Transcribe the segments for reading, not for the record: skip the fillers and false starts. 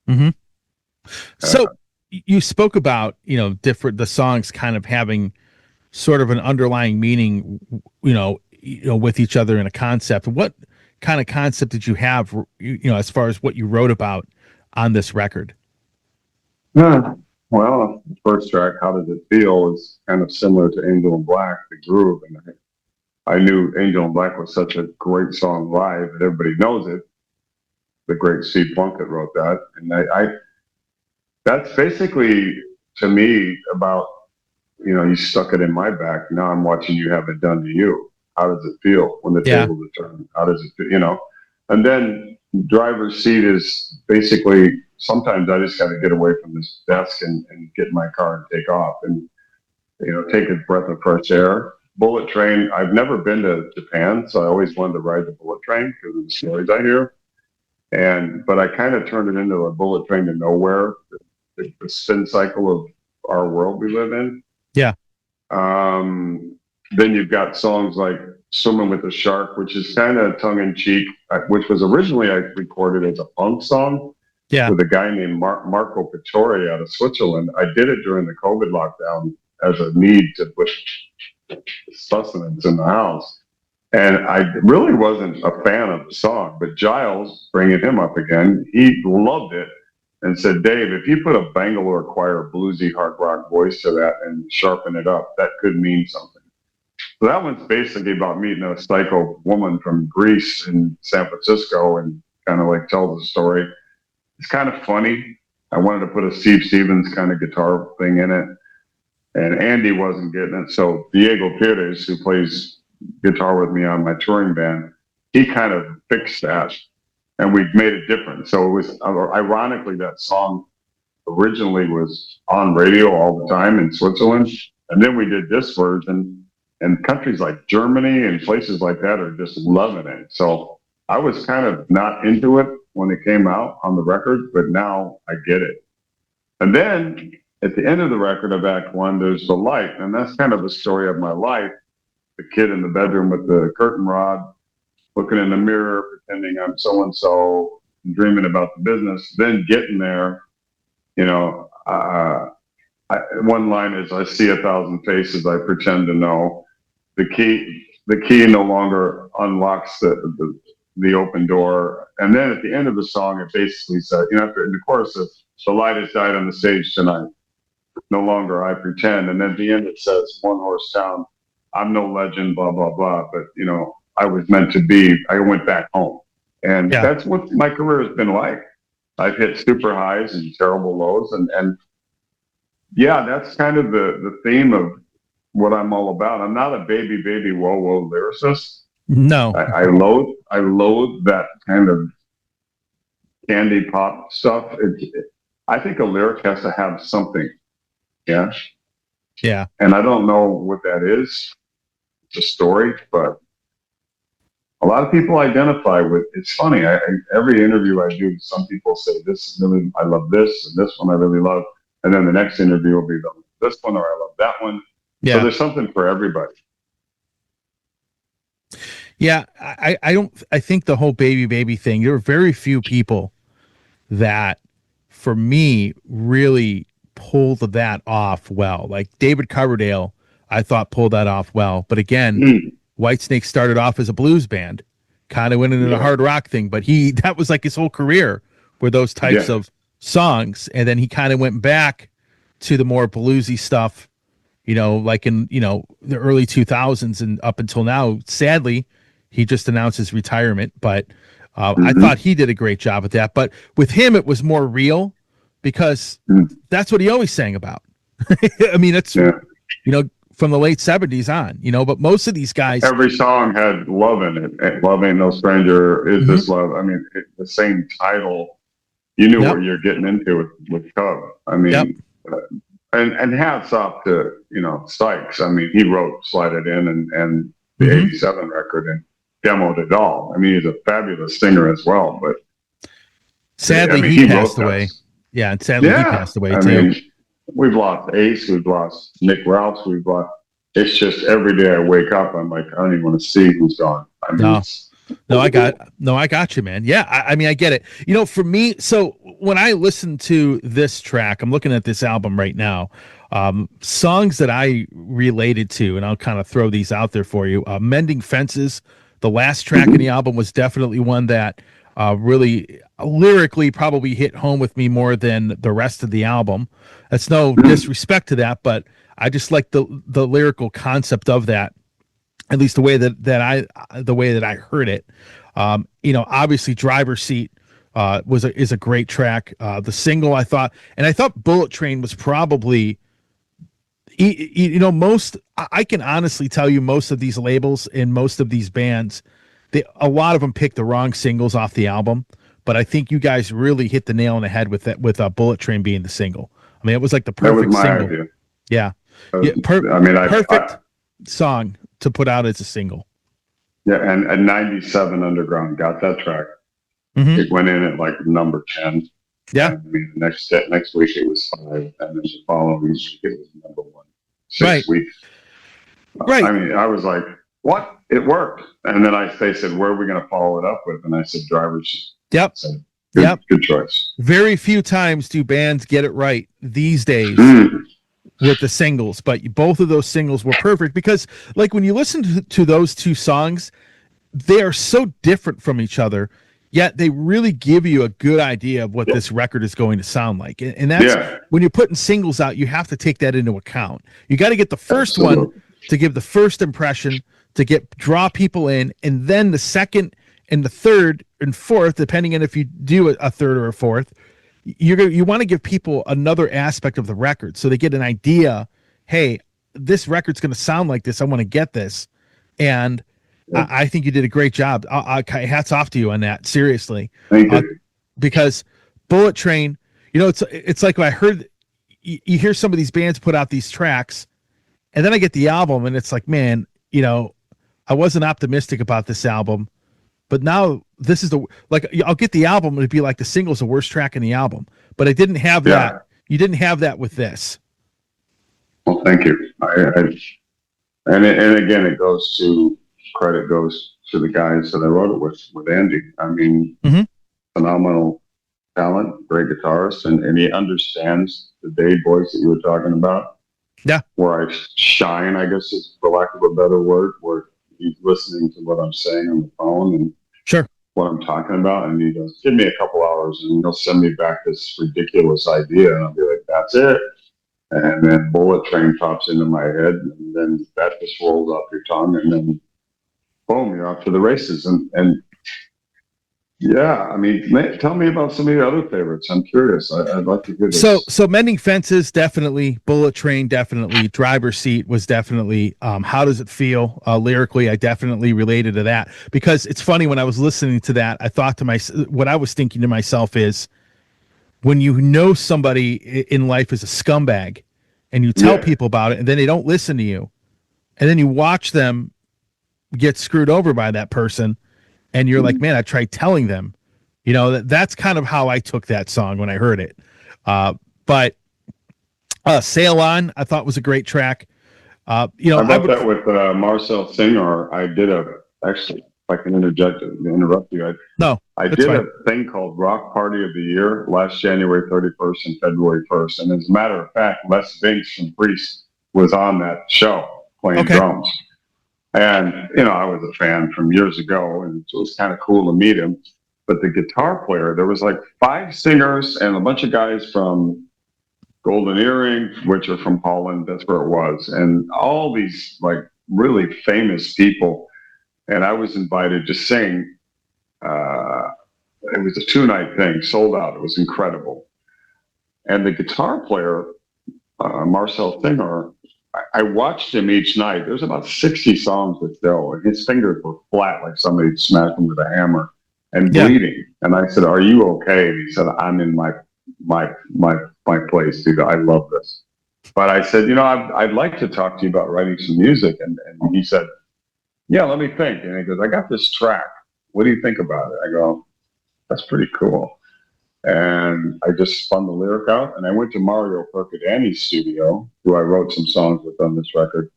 Hmm. Uh, So you spoke about, the songs kind of having sort of an underlying meaning, with each other in a concept. What kind of concept did you have, as far as what you wrote about on this record? huh. Well, the first track, "How Does It Feel," is kind of similar to "Angel in Black," the groove, and I knew "Angel in Black" was such a great song live that everybody knows it. The great Steve Plunkett wrote that, and that's basically to me about, you stuck it in my back. Now I'm watching you have it done to you. How does it feel when the Yeah. tables are turned? How does it feel? And then driver's seat is basically sometimes I just got to get away from this desk and get in my car and take off and, take a breath of fresh air. Bullet train, I've never been to Japan, so I always wanted to ride the bullet train because of the stories I hear. But I kind of turned it into a bullet train to nowhere, the spin cycle of our world we live in. Yeah. Then you've got songs like "Swimming with a Shark," which is kind of tongue in cheek, which was originally I recorded as a punk song Yeah. with a guy named Marco Pittori out of Switzerland. I did it during the COVID lockdown as a need to put sustenance in the house. And I really wasn't a fan of the song, but Giles, bringing him up again, he loved it and said, "Dave, if you put a Bangalore Choir bluesy hard rock voice to that and sharpen it up, that could mean something." So that one's basically about meeting a psycho woman from Greece in San Francisco and kind of like tells the story. It's kind of funny. I wanted to put a Steve Stevens kind of guitar thing in it, and Andy wasn't getting it. So Diego Pires, who plays guitar with me on my touring band, he kind of fixed that, and we made it different. So it was ironically that song originally was on radio all the time in Switzerland, and then we did this version, and countries like Germany and places like that are just loving it. So I was kind of not into it when it came out on the record, but now I get it. And then at the end of the record of Act One, there's the light, and that's kind of the story of my life. The kid in the bedroom with the curtain rod, looking in the mirror, pretending I'm so and so, dreaming about the business, then getting there. You know, one line is, "I see 1,000 faces I pretend to know." The key no longer unlocks the open door. And then at the end of the song, it basically says, after in the chorus, says, "The light has died on the stage tonight. No longer I pretend." And then at the end, it says, "One horse town. I'm no legend, blah, blah, blah. But, I was meant to be. I went back home." And Yeah. that's what my career has been like. I've hit super highs and terrible lows. And yeah, that's kind of the theme of what I'm all about. I'm not a baby, baby, whoa, whoa lyricist. No. I loathe that kind of candy pop stuff. I think a lyric has to have something. Yeah. Yeah. And I don't know what that is. It's a story, but a lot of people identify with. It's funny. Every interview I do, some people say, "This really, I love this, and this one I really love," and then the next interview will be this one, or "I love that one." So Yeah. there's something for everybody. Yeah. I don't, I think the whole baby baby thing, there are very few people that, for me, really pulled that off well. Like David Coverdale, I thought pulled that off well. But again, Mm, Whitesnake started off as a blues band, kind of went into the yeah, hard rock thing, but that was like his whole career were those types yeah, of songs. And then he kind of went back to the more bluesy stuff, like in, the early 2000s and up until now. Sadly, he just announced his retirement, but I thought hmm, he did a great job at that. But with him, it was more real because mm, that's what he always sang about. I mean, it's, yeah. from the late 70s on, but most of these guys. Every song had love in it. "Love Ain't No Stranger," "Is Mhm. This Love?" I mean, the same title. You knew Yep. what you're getting into with Cub. I Yep. mean, and hats off to Sykes. I mean, he wrote "Slide It In" and the Hmm. '87 record and demoed it all. I mean, he's a fabulous singer as well. But I Sadly, mean, he he passed wrote that. away. Yeah, and sadly, he Yeah, passed away I too. mean, we've lost Ace, we've lost Nick Rouse, we've lost. It's just every day I wake up, I'm like, I don't even want to see who's gone. I mean, No. it's I got you, man. Yeah, I mean, I get it. You know, for me, so when I listen to this track, I'm looking at this album right now. Songs that I related to, and I'll kind of throw these out there for you. "Mending Fences," the last track in the album, was definitely one that really lyrically probably hit home with me more than the rest of the album. That's no disrespect to that, but I just like the lyrical concept of that, at least the way that I heard it. You know, obviously, "Driver's Seat" is a great track. The single, I thought "Bullet Train" was probably, you know, I can honestly tell you, most of these labels and most of these bands, a lot of them pick the wrong singles off the album. But I think you guys really hit the nail on the head with that, with "Bullet Train" being the single. I mean, it was like the That was perfect my single. idea. Yeah, yeah, I mean, perfect song to put out as a single. yeah, and 97 Underground got that track. Mm-hmm. It went in at like number 10. Yeah. And I mean, next week it was 5, and then the following week it was number 1. 6 Right. weeks. Right. I mean, I was like, "What? It worked!" And then they said, "Where are we going to follow it up with?" And I said, "Driver's Seat." Yep. So, Yep. Good choice. Very few times do bands get it right these days with the singles, but both of those singles were perfect because, like, when you listen to those two songs, they are so different from each other, yet they really give you a good idea of what this record is going to sound like. And that's when you're putting singles out, you have to take that into account. You got to get the first one to give the first impression, to draw people in, and then the second and the third and fourth, depending on if you do a third or a fourth, you want to give people another aspect of the record so they get an idea. Hey, this record's going to sound like this. I want to get this, and I think you did a great job. Hats off to you on that. Seriously, thank you. Because "Bullet Train," you know, it's like I heard you hear some of these bands put out these tracks, and then I get the album, and it's like, man, you know, I wasn't optimistic about this album. But now this is I'll get the album and it'd be like the single's the worst track in the album. But I didn't have that. You didn't have that with this. Well, thank you. And again, credit goes to the guys that I wrote it with Andy. I mean, phenomenal talent, great guitarist, and he understands the Dave voice that you were talking about. Yeah. Where I shine, I guess, is for lack of a better word, where he's listening to what I'm saying on the phone and what I'm talking about, and he goes, "Give me a couple hours and he'll send me back this ridiculous idea," and I'll be like, "That's it." And then "Bullet Train" pops into my head, and then that just rolls off your tongue, and then boom, you're off to the races. And yeah, I mean, tell me about some of your other favorites. I'm curious. I'd like to hear this. So "Mending Fences," definitely. "Bullet Train," definitely. "Driver's Seat" was definitely. "How Does It Feel?" Lyrically, I definitely related to that, because it's funny, when I was listening to that, I thought to myself, what I was thinking to myself is, when you know somebody in life is a scumbag, and you tell people about it, and then they don't listen to you, and then you watch them get screwed over by that person, and you're like, man, I tried telling them. You know, that's kind of how I took that song when I heard it. But "Sail On," I thought was a great track. You know, I wrote that with Marcel Singer. I did actually, if I can interrupt you. I did a thing called Rock Party of the Year last January 31st and February 1st. And as a matter of fact, Les Binks from Reece was on that show playing drums. And, you know, I was a fan from years ago, and it was kind of cool to meet him. But the guitar player, there was like 5 singers and a bunch of guys from Golden Earring, which are from Holland. That's where it was. And all these like really famous people. And I was invited to sing. It was a 2-night thing, sold out. It was incredible. And the guitar player, Marcel Singer, I watched him each night. There's about 60 songs with Joe, and his fingers were flat, like somebody smashed him with a hammer, and bleeding. And I said, "Are you okay?" And he said, "I'm in my place, dude. I love this." But I said, "You know, I'd like to talk to you about writing some music." And he said, "Yeah, let me think." And he goes, "I got this track. What do you think about it?" I go, "That's pretty cool." And I just spun the lyric out, and I went to Mario Percadani's studio, who I wrote some songs with on this record,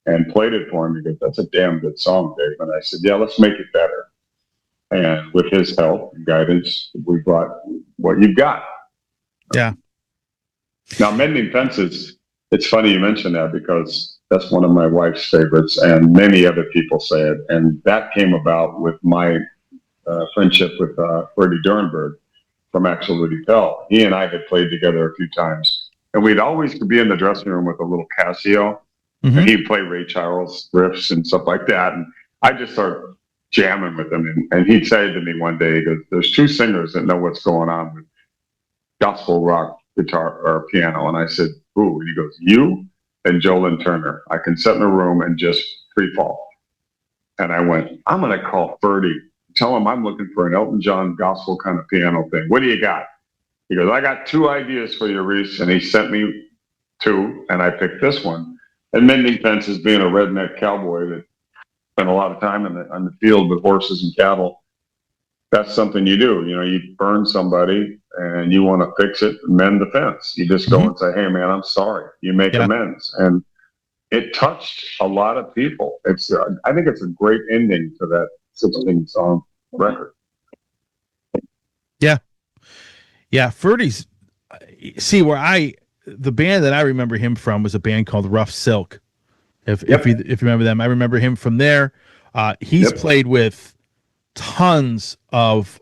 and played it for him. He goes, "That's a damn good song, Dave." And I said, "Yeah, let's make it better." And with his help and guidance, we brought what you've got. Yeah. Now, mending fences, it's funny you mentioned that because that's one of my wife's favorites, and many other people say it. And that came about with my friendship with Freddie Dernberg from Axel Rudy Pell. He and I had played together a few times, and we'd always be in the dressing room with a little Casio, and he'd play Ray Charles riffs and stuff like that. And I just started jamming with him, and he'd say to me one day, he goes, "There's two singers that know what's going on with gospel rock guitar or piano." And I said, "Who?" And he goes, "You and Jolyn Turner. I can sit in a room and just free fall." And I went, "I'm going to call Ferdy. Tell him I'm looking for an Elton John gospel kind of piano thing. What do you got?" He goes, "I got two ideas for you, Reece." And he sent me two, and I picked this one. And mending fences, being a redneck cowboy that spent a lot of time on the field with horses and cattle, that's something you do. You know, you burn somebody and you want to fix it, mend the fence. You just go and say, "Hey, man, I'm sorry." You make amends. And it touched a lot of people. It's, I think it's a great ending to that 16-song record. Yeah. Yeah. Ferdy's, see, the band that I remember him from was a band called Rough Silk. If you remember them, I remember him from there. He's played with tons of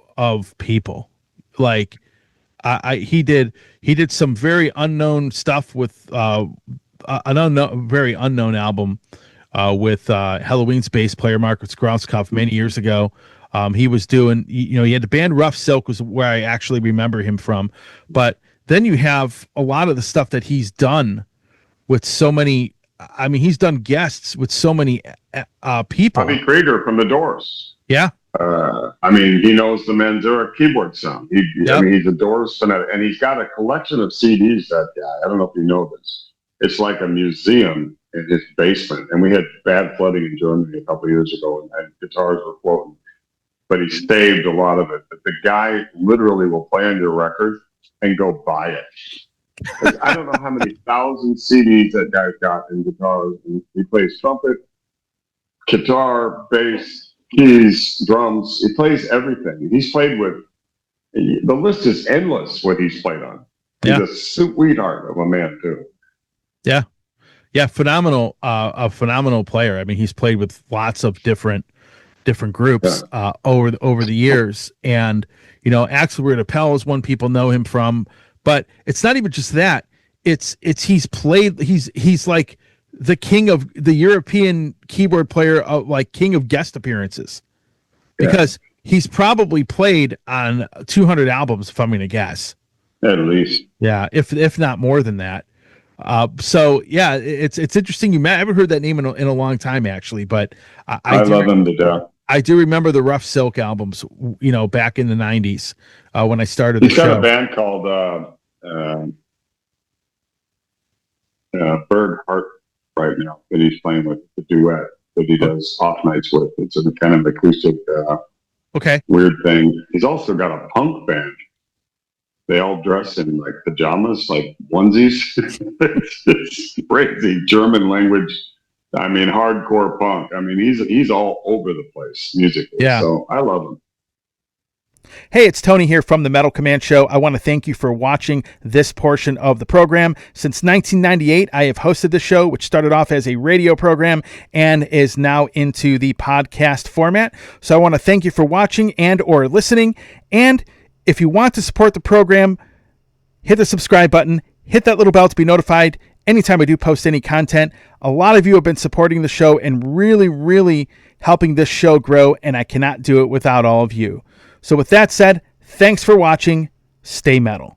people. Like he did some very unknown stuff with very unknown album with Halloween's bass player Marcus Grauskopf many years ago. He was doing, he had the band Rough Silk was where I actually remember him from. But then you have a lot of the stuff that he's done with so many. I mean, he's done guests with so many people. Bobby Krieger from The Doors. Yeah. I mean, he knows the Manzura keyboard sound. I mean, he's a Doors fanatic, and he's got a collection of CDs, that guy. I don't know if you know this. It's like a museum in his basement. And we had bad flooding in Germany a couple of years ago, and guitars were floating. But he saved a lot of it. But the guy literally will play on your record and go buy it. I don't know how many thousand CDs that guy's got in guitars. And he plays trumpet, guitar, bass, keys, drums. He plays everything. He's played with, the list is endless what he's played on. He's a sweetheart of a man too. Yeah. Yeah. Phenomenal, a phenomenal player. I mean, he's played with lots of different groups over the years. And, Axel Rudy Pell is one people know him from. But it's not even just that. It's he's like the king of the European keyboard player, like king of guest appearances, because he's probably played on 200 albums, if I'm going to guess. At least, yeah, if not more than that. So yeah, it's interesting. I haven't heard that name in a long time actually, but I love him to death. I do remember the Rough Silk albums, back in the 90s when I started the show. He's got a band called Bird Heart right now that he's playing with, the duet that he does off nights with. It's a kind of acoustic weird thing. He's also got a punk band. They all dress in like pajamas, like onesies. it's crazy. German language. I mean, hardcore punk. I mean, he's all over the place musically. Yeah. So I love him. Hey, it's Tony here from the Metal Command Show. I want to thank you for watching this portion of the program. Since 1998, I have hosted the show, which started off as a radio program and is now into the podcast format. So I want to thank you for watching and or listening. And if you want to support the program, hit the subscribe button, hit that little bell to be notified anytime I do post any content. A lot of you have been supporting the show and really, really helping this show grow, and I cannot do it without all of you. So with that said, thanks for watching. Stay metal.